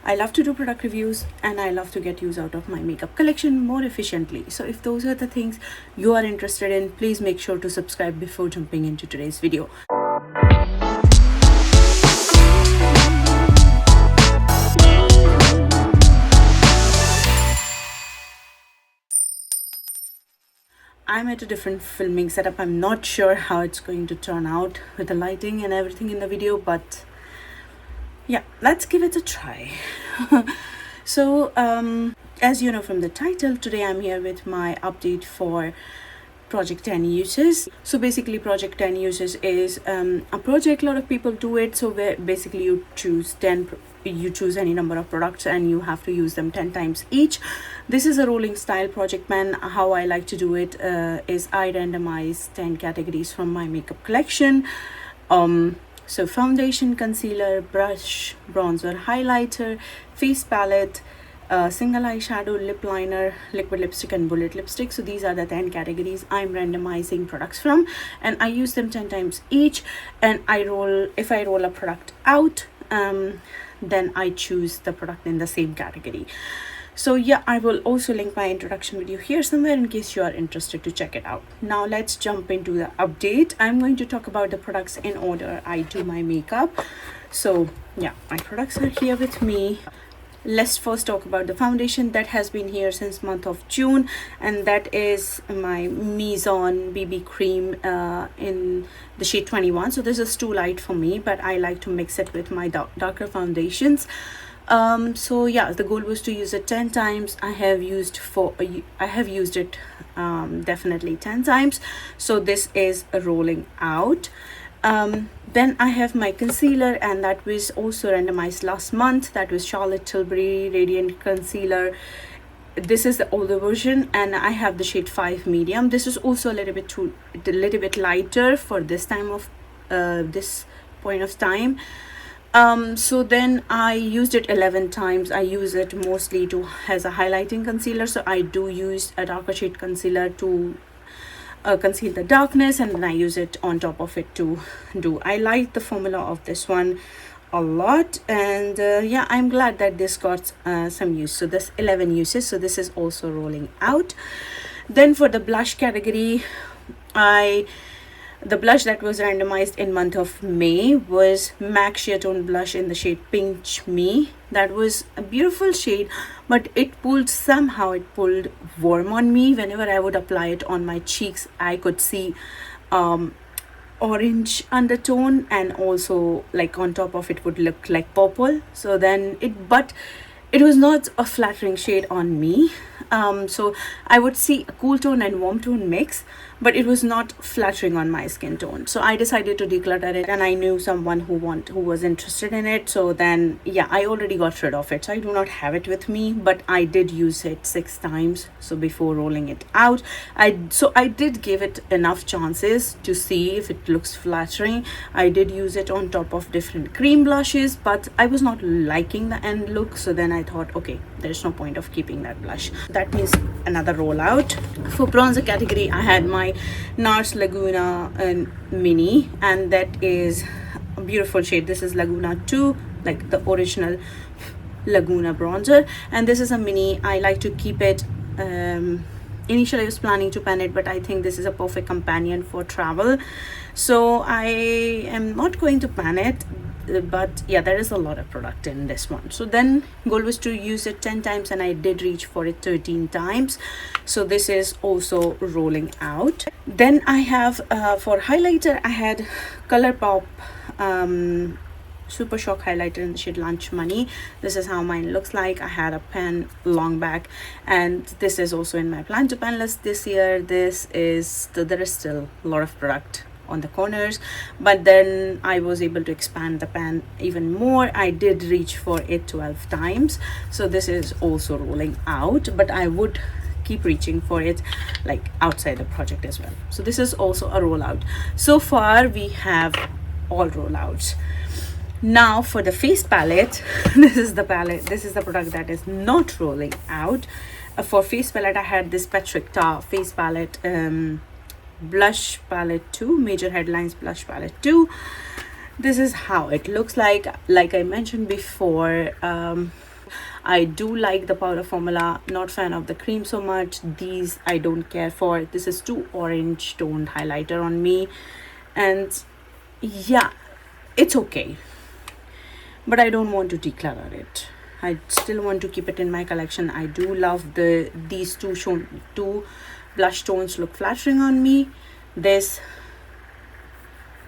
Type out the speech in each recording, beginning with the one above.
I love to do product reviews, and I love to get use out of my makeup collection more efficiently. So if those are the things you are interested in, please make sure to subscribe before jumping into today's video. I'm at a different filming setup. I'm not sure how it's going to turn out with the lighting and everything in the video, but yeah, let's give it a try. So as you know from the title, today I'm here with my update for project 10 uses. So basically project 10 uses is a project, a lot of people do it. So where basically you choose any number of products and you have to use them 10 times each. This is a rolling style project plan. How I like to do it is I randomize 10 categories from my makeup collection. So foundation, concealer, brush, bronzer, highlighter, face palette, single eyeshadow, lip liner, liquid lipstick, and bullet lipstick. So these are the 10 categories I'm randomizing products from, and I use them 10 times each. And if I roll a product out, then I choose the product in the same category. So yeah, I will also link my introduction video here somewhere in case you are interested to check it out. Now let's jump into the update. I'm going to talk about the products in order I do my makeup. So yeah, my products are here with me. Let's first talk about the foundation that has been here since month of June, and that is my Maison BB cream in the shade 21. So this is too light for me, but I like to mix it with my darker foundations. So yeah, the goal was to use it 10 times. I have used it definitely 10 times. So this is rolling out. Then I have my concealer, and that was also randomized last month. That was Charlotte Tilbury Radiant Concealer. This is the older version, and I have the shade 5 medium. This is also a little bit lighter for this point of time. So then I used it 11 times. I use it mostly as a highlighting concealer. So I do use a darker shade concealer to conceal the darkness, and then I use it on top of it to do. I like the formula of this one a lot, and yeah, I'm glad that this got some use. So this 11 uses. So this is also rolling out. Then for the blush category, the blush that was randomized in month of May was MAC Sheer Tone blush in the shade Pinch Me. That was a beautiful shade, but it pulled warm on me. Whenever I would apply it on my cheeks, I could see orange undertone, and also like on top of it would look like purple. So then it was not a flattering shade on me. So I would see a cool tone and warm tone mix, but it was not flattering on my skin tone. So I decided to declutter it, and I knew someone who was interested in it. So then yeah, I already got rid of it. So I do not have it with me, but I did use it 6 times. So before rolling it out, I did give it enough chances to see if it looks flattering. I did use it on top of different cream blushes, but I was not liking the end look. So then I thought, okay, there's no point of keeping that blush. That means another rollout. For bronzer category, I had my NARS Laguna mini, and that is a beautiful shade. This is Laguna 2, like the original Laguna bronzer, and this is a mini. I like to keep it. Initially I was planning to pan it, but I think this is a perfect companion for travel, so I am not going to pan it. But yeah, there is a lot of product in this one. So then goal was to use it 10 times, and I did reach for it 13 times. So this is also rolling out. Then I have for highlighter, I had ColourPop Super Shock highlighter in the shade Lunch Money. This is how mine looks like. I had a pen long back, and this is also in my plan to pan list this year. There is still a lot of product on the corners, but then I was able to expand the pan even more. I did reach for it 12 times. So this is also rolling out, but I would keep reaching for it like outside the project as well. So this is also a rollout. So far we have all rollouts. Now for the face palette, this is the product that is not rolling out. For face palette, I had this Patrick Ta face palette, blush palette 2, Major Headlines blush palette 2. This is how it looks like I mentioned before. I do like the powder formula, not fan of the cream so much. These I don't care for. This is too orange toned highlighter on me, and yeah, it's okay, but I don't want to declutter it. I still want to keep it in my collection. I do love these two blush tones look flattering on me. This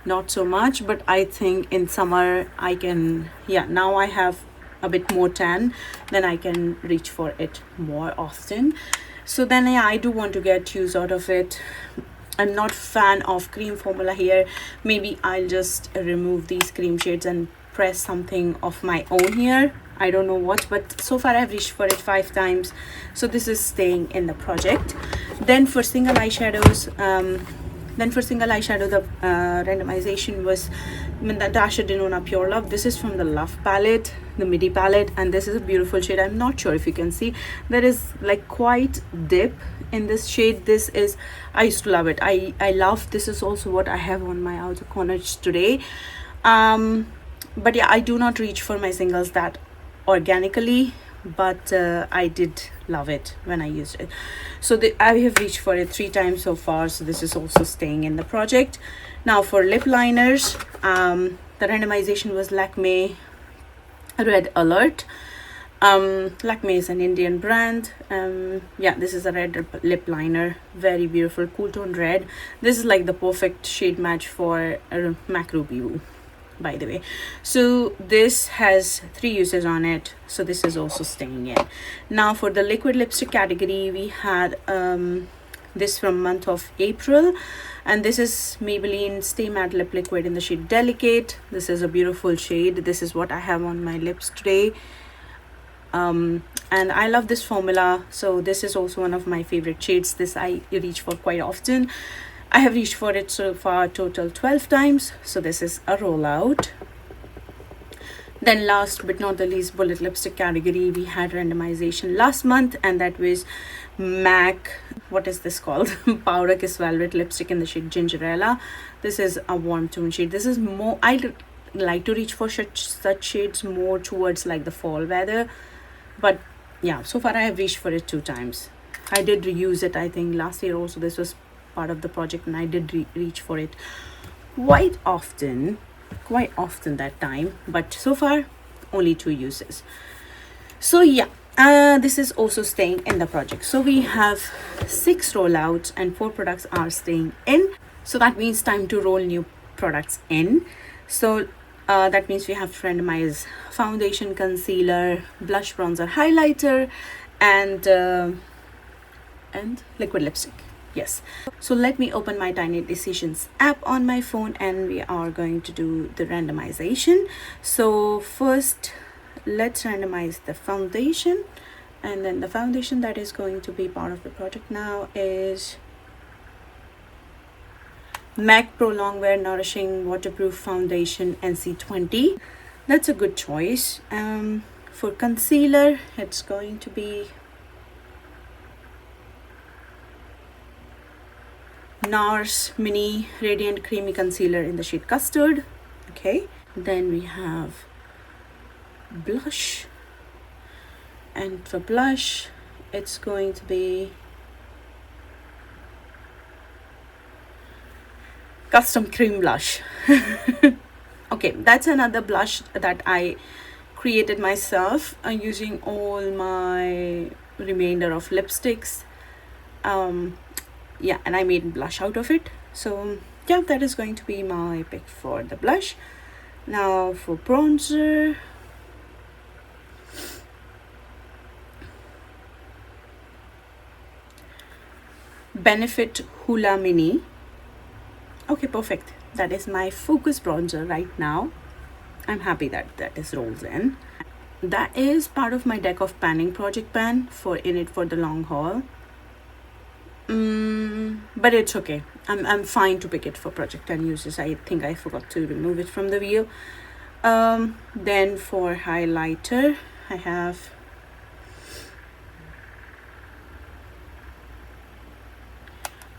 not so much, but I think in summer I can, yeah, now I have a bit more tan, then I can reach for it more often. So then yeah, I do want to get use out of it. I'm not fan of cream formula here. Maybe I'll just remove these cream shades and press something of my own here. I don't know what, but so far I've reached for it 5 times, so this is staying in the project. Then for single eyeshadows, the randomization was Natasha Denona Pure Love. This is from the Love palette, the midi palette, and this is a beautiful shade. I'm not sure if you can see, there is like quite dip in this shade. This is, I used to love it. I love, this is also what I have on my outer corners today. But yeah, I do not reach for my singles that organically, but I did love it when I used it. So I have reached for it 3 times so far, so this is also staying in the project. Now for lip liners, the randomization was Lakme Red Alert. Lakme is an Indian brand. Yeah, this is a red lip liner, very beautiful cool tone red. This is like the perfect shade match for MAC Ruby Woo, by the way. So this has 3 uses on it, so this is also staying in. Now for the liquid lipstick category, we had this from month of April, and this is Maybelline Stay Matte Lip Liquid in the shade Delicate. This is a beautiful shade. This is what I have on my lips today, and I love this formula, so this is also one of my favorite shades. This I reach for quite often. I have reached for it so far total 12 times, so this is a rollout. Then last but not the least, bullet lipstick category, we had randomization last month, and that was MAC, what is this called? Powder Kiss Velvet lipstick in the shade Gingerella. This is a warm tone shade. This is more, I like to reach for such shades more towards like the fall weather, but yeah, so far I have reached for it 2 times. I did reuse it, I think last year also. This was part of the project, and I did reach for it quite often that time, but so far only 2 uses. So yeah, this is also staying in the project. So we have 6 rollouts and 4 products are staying in, so that means time to roll new products in. So that means we have to randomize foundation, concealer, blush, bronzer, highlighter, and liquid lipstick. Yes, so let me open my Tiny Decisions app on my phone, and we are going to do the randomization. So first let's randomize the foundation, and then the foundation that is going to be part of the project now is MAC Pro Longwear Nourishing Waterproof Foundation NC20. That's a good choice. For concealer, it's going to be NARS Mini Radiant Creamy Concealer in the shade Custard. Okay, then we have blush, and for blush it's going to be Custom Cream Blush. Okay, that's another blush that I created myself using all my remainder of lipsticks. Yeah, and I made blush out of it. So yeah, that is going to be my pick for the blush. Now for bronzer, Benefit Hula Mini. Okay, perfect. That is my focus bronzer right now. I'm happy that that is rolled in. That is part of my deck of panning project pan for In It for the Long Haul. But it's okay. I'm fine to pick it for project and uses. I think I forgot to remove it from the video. Then for highlighter, I have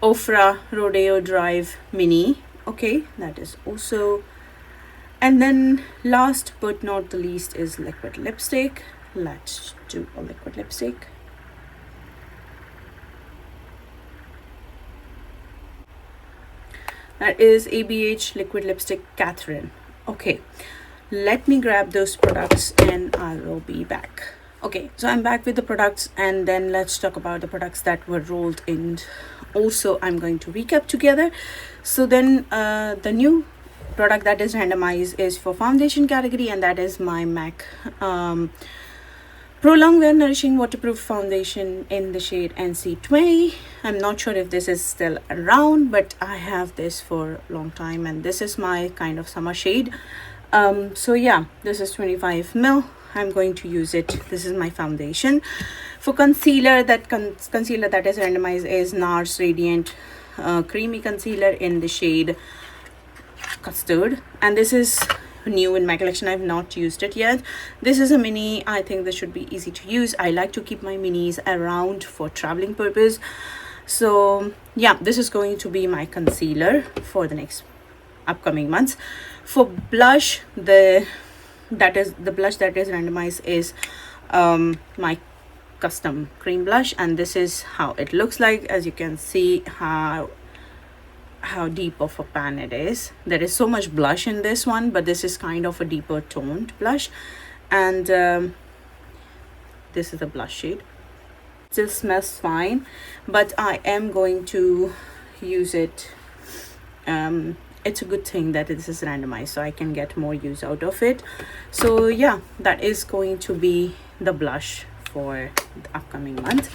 Ofra Rodeo Drive Mini. Okay, that is also. And then last but not the least is liquid lipstick. let's do a liquid lipstick. That is ABH liquid lipstick Catherine. Okay, let me grab those products and I will be back. Okay, so I'm back with the products, and then let's talk about the products that were rolled in. Also, I'm going to recap together. So then the new product that is randomized is for foundation category, and that is my MAC Pro Long Wear Nourishing Waterproof Foundation in the shade NC20. I'm not sure if this is still around, but I have this for a long time, and this is my kind of summer shade. So yeah, this is 25 ml. I'm going to use it. This is my foundation. For concealer, concealer that is randomized is NARS Radiant Creamy Concealer in the shade Custard, and this is new in my collection. I've not used it yet. This is a mini. I think this should be easy to use. I like to keep my minis around for traveling purpose. So yeah, this is going to be my concealer for the next upcoming months. For blush, the blush that is randomized is my custom cream blush, and this is how it looks like. As you can see how deep of a pan it is. There is so much blush in this one, but this is kind of a deeper toned blush, and this is the blush shade. Still smells fine, but I am going to use it. It's a good thing that this is randomized, so I can get more use out of it. So yeah, that is going to be the blush for the upcoming month.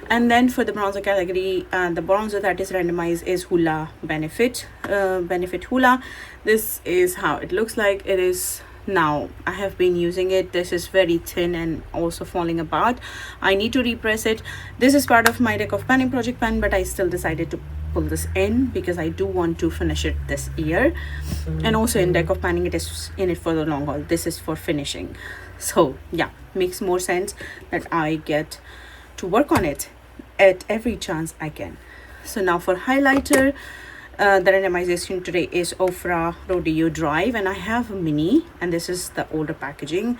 And then for the bronzer category, the bronzer that is randomized is Hoola Benefit Hoola. This is how it looks like. It is now, I have been using it. This is very thin and also falling apart. I need to repress it. This is part of my deck of panning project pan, but I still decided to pull this in because I do want to finish it this year. And also in deck of panning, it is in it for the long haul. This is for finishing. So yeah, makes more sense that I get to work on it at every chance I can. So now for highlighter, the randomization today is Ofra Rodeo Drive, and I have a mini, and this is the older packaging,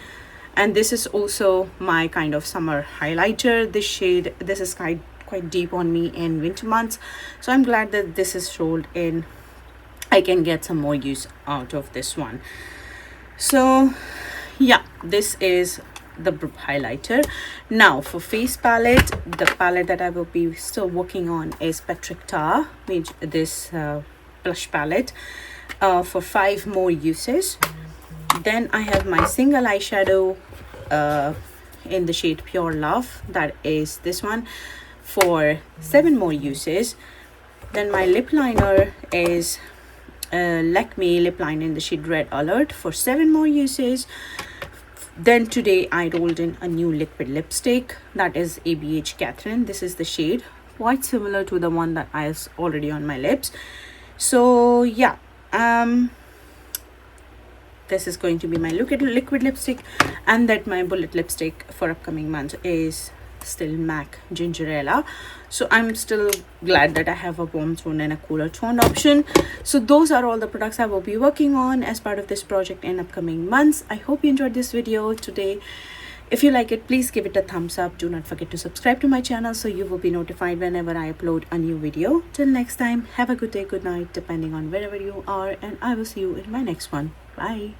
and this is also my kind of summer highlighter. This shade, this is quite deep on me in winter months, so I'm glad that this is rolled in. I can get some more use out of this one. So yeah, this is the highlighter. Now for face palette, the palette that I will be still working on is Patrick Ta, which this blush palette for 5 more uses. Then I have my single eyeshadow in the shade Pure Love, that is this one, for 7 more uses. Then my lip liner is Lakme lip liner in the shade Red Alert for 7 more uses. Then today I rolled in a new liquid lipstick, that is ABH Catherine. This is the shade, quite similar to the one that I was already on my lips. So yeah, this is going to be my liquid lipstick, and that my bullet lipstick for upcoming month is still MAC Gingerella. So I'm still glad that I have a warm tone and a cooler toned option. So those are all the products I will be working on as part of this project in upcoming months. I hope you enjoyed this video today. If you like it, please give it a thumbs up. Do not forget to subscribe to my channel so you will be notified whenever I upload a new video. Till next time, have a good day, good night, depending on wherever you are, and I will see you in my next one. Bye.